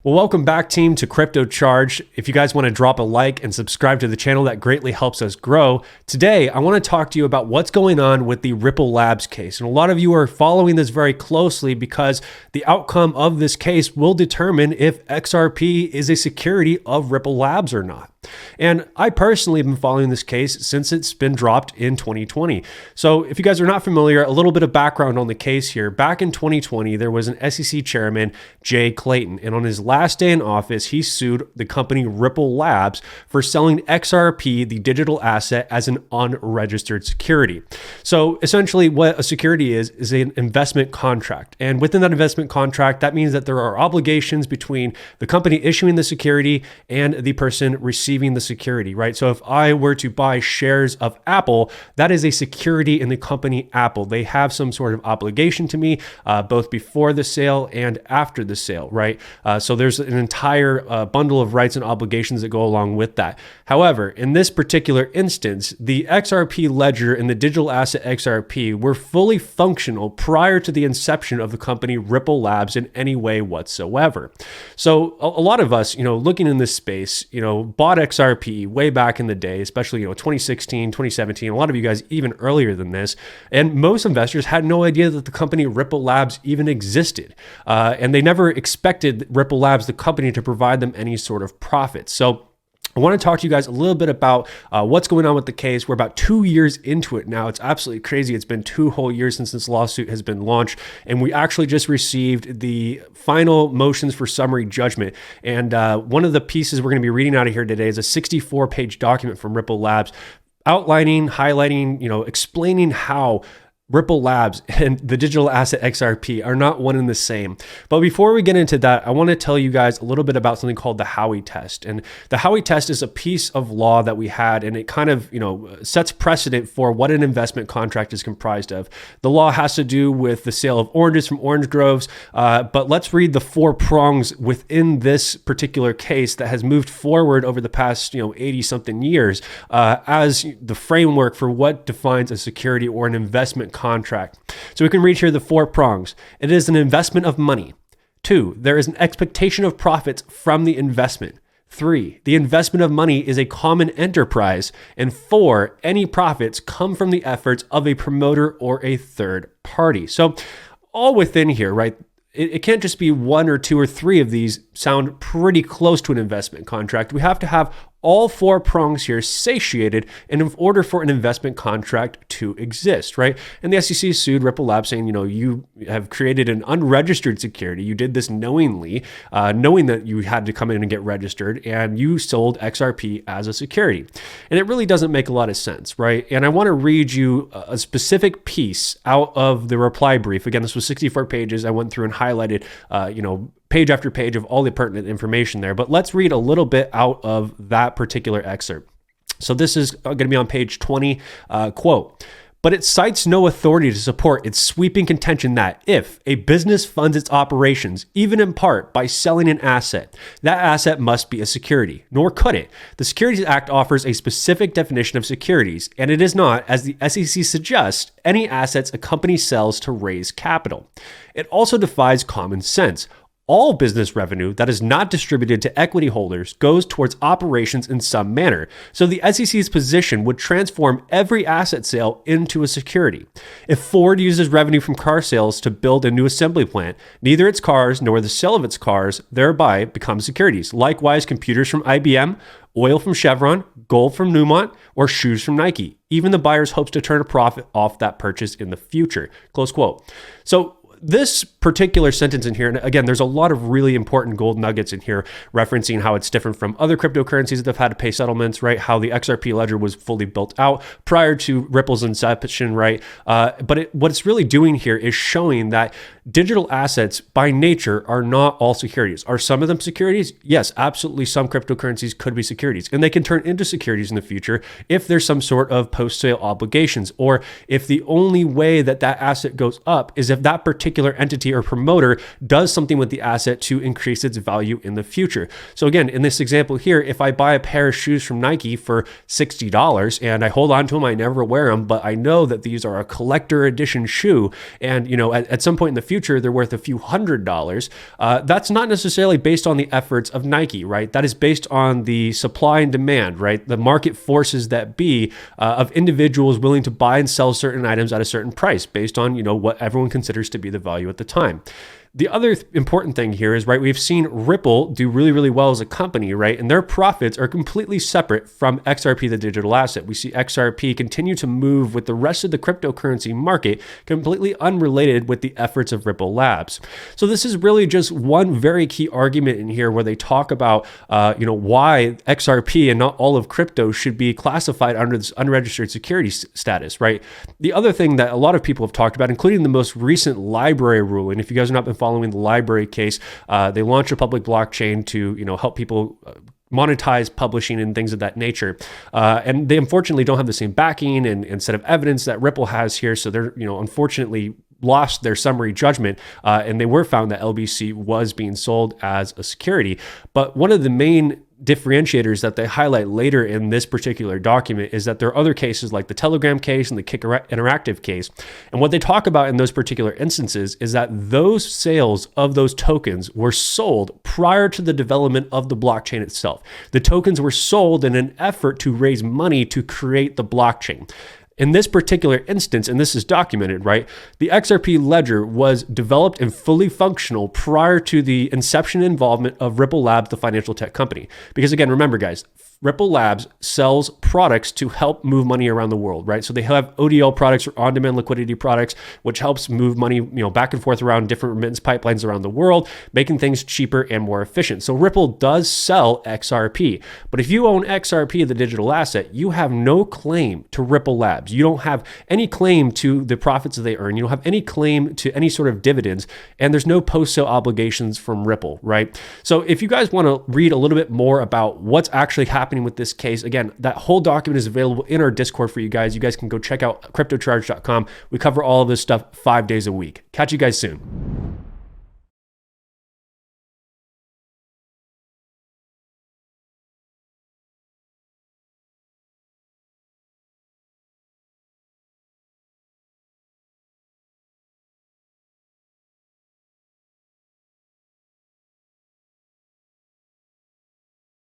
Well, welcome back, team, to Crypto Charge. If you guys want to drop a like and subscribe to the channel, that greatly helps us grow. Today, I want to talk to you about what's going on with the Ripple Labs case. And a lot of you are following this very closely because the outcome of this case will determine if XRP is a security of Ripple Labs or not. And I personally have been following this case since it's been dropped in 2020. So if you guys are not familiar, a little bit of background on the case here. Back in 2020, there was an SEC chairman, Jay Clayton, and on his last day in office, he sued the company Ripple Labs for selling XRP, the digital asset, as an unregistered security. So essentially what a security is an investment contract. And within that investment contract, that means that there are obligations between the company issuing the security and the person receiving the security, right? So if I were to buy shares of Apple, that is a security in the company Apple. They have some sort of obligation to me, both before the sale and after the sale, right? So there's an entire bundle of rights and obligations that go along with that. However, in this particular instance, the XRP ledger and the digital asset XRP were fully functional prior to the inception of the company Ripple Labs in any way whatsoever. So a lot of us, looking in this space, bought XRP way back in the day, especially 2016, 2017, a lot of you guys even earlier than this, and most investors had no idea that the company Ripple Labs even existed, and they never expected Ripple Labs, the company, to provide them any sort of profit. So I want to talk to you guys a little bit about what's going on with the case. We're about 2 years into it now. It's absolutely crazy. It's been 2 whole years since this lawsuit has been launched, and we actually just received the final motions for summary judgment. And one of the pieces we're going to be reading out of here today is a 64-page document from Ripple Labs outlining, highlighting, explaining how Ripple Labs and the digital asset XRP are not one and the same. But before we get into that, I want to tell you guys a little bit about something called the Howey test. And the Howey test is a piece of law that we had, and it kind of, sets precedent for what an investment contract is comprised of. The law has to do with the sale of oranges from orange groves, but let's read the 4 prongs within this particular case that has moved forward over the past, 80 something years as the framework for what defines a security or an investment contract. So we can read here the 4 prongs. It is an investment of money. 2, there is an expectation of profits from the investment. 3, the investment of money is a common enterprise. And 4, any profits come from the efforts of a promoter or a third party. So all within here, right? It can't just be 1 or 2 or 3 of these sound pretty close to an investment contract. We have to have all 4 prongs here satiated in order for an investment contract to exist, right? And the SEC sued Ripple Labs saying, you have created an unregistered security. You did this knowingly, knowing that you had to come in and get registered, and you sold XRP as a security. And it really doesn't make a lot of sense, right? And I want to read you a specific piece out of the reply brief. Again, this was 64 pages. I went through and highlighted, page after page of all the pertinent information there. But let's read a little bit out of that particular excerpt. So this is going to be on page 20, quote, "But it cites no authority to support its sweeping contention that if a business funds its operations, even in part by selling an asset, that asset must be a security, nor could it. The Securities Act offers a specific definition of securities, and it is not, as the SEC suggests, any assets a company sells to raise capital. It also defies common sense. All business revenue that is not distributed to equity holders goes towards operations in some manner. So the SEC's position would transform every asset sale into a security. If Ford uses revenue from car sales to build a new assembly plant, neither its cars nor the sale of its cars thereby become securities. Likewise, computers from IBM, oil from Chevron, gold from Newmont, or shoes from Nike. Even the buyers hopes to turn a profit off that purchase in the future." Close quote. So this particular sentence in here, and again, there's a lot of really important gold nuggets in here referencing how it's different from other cryptocurrencies that have had to pay settlements, right? How the XRP ledger was fully built out prior to Ripple's inception, right? But what it's really doing here is showing that digital assets by nature are not all securities. Are some of them securities? Yes, absolutely. Some cryptocurrencies could be securities, and they can turn into securities in the future if there's some sort of post-sale obligations, or if the only way that that asset goes up is if that particular particular entity or promoter does something with the asset to increase its value in the future. So again, in this example here, if I buy a pair of shoes from Nike for $60 and I hold on to them, I never wear them, but I know that these are a collector edition shoe, and at some point in the future they're worth a few $100s. That's not necessarily based on the efforts of Nike, right? That is based on the supply and demand, right? The market forces that be of individuals willing to buy and sell certain items at a certain price based on what everyone considers to be the value at the time. The other important thing here is, right, we've seen Ripple do really, really well as a company, right? And their profits are completely separate from XRP, the digital asset. We see XRP continue to move with the rest of the cryptocurrency market, completely unrelated with the efforts of Ripple Labs. So this is really just one very key argument in here where they talk about, why XRP and not all of crypto should be classified under this unregistered security status, right? The other thing that a lot of people have talked about, including the most recent library ruling, if you guys have not been following the library case, they launched a public blockchain to help people monetize publishing and things of that nature. And they unfortunately don't have the same backing and set of evidence that Ripple has here. So they're unfortunately lost their summary judgment, and they were found that LBC was being sold as a security. But one of the main differentiators that they highlight later in this particular document is that there are other cases like the Telegram case and the Kick Interactive case. And what they talk about in those particular instances is that those sales of those tokens were sold prior to the development of the blockchain itself. The tokens were sold in an effort to raise money to create the blockchain. In this particular instance, and this is documented, right, the XRP ledger was developed and fully functional prior to the inception and involvement of Ripple Labs, the financial tech company. Because again, remember guys, Ripple Labs sells products to help move money around the world, right? So they have ODL products or on-demand liquidity products, which helps move money, back and forth around different remittance pipelines around the world, making things cheaper and more efficient. So Ripple does sell XRP, but if you own XRP, the digital asset, you have no claim to Ripple Labs. You don't have any claim to the profits that they earn. You don't have any claim to any sort of dividends, and there's no post-sale obligations from Ripple, right? So if you guys want to read a little bit more about what's actually happening with this case, again, that whole document is available in our Discord for you guys. You guys can go check out cryptocharge.com. We cover all of this stuff 5 days a week. Catch you guys soon.